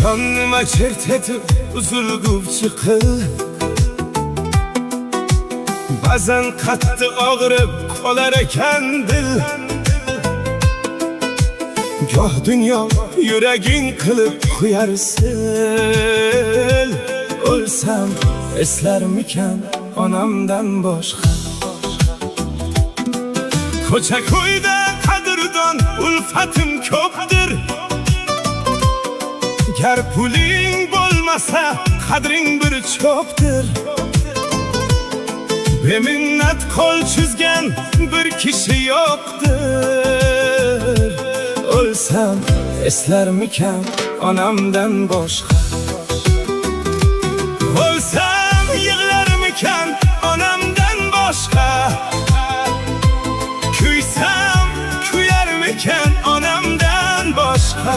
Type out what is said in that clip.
Jonima chert etib uzilguvchi qil. Ba'zan qattiq og'rib qolar ekan dil. Goh dunyo yuraging qilib qo'yarsil. O'lsam eslarmikan onamdan boshqa. Ko'cha ko'yda qadrdon ulfatim ko'pdir. Gar puling bo'lmasa qadring bir cho'pdir. Beminnat qo'l chizgan bir kishi yo'qdir. O'lsam eslarmikan onamdan boshqa. O'lsam yig'larmikan onamdan boshqa. Kuysam kuyarmikan onamdan boshqa.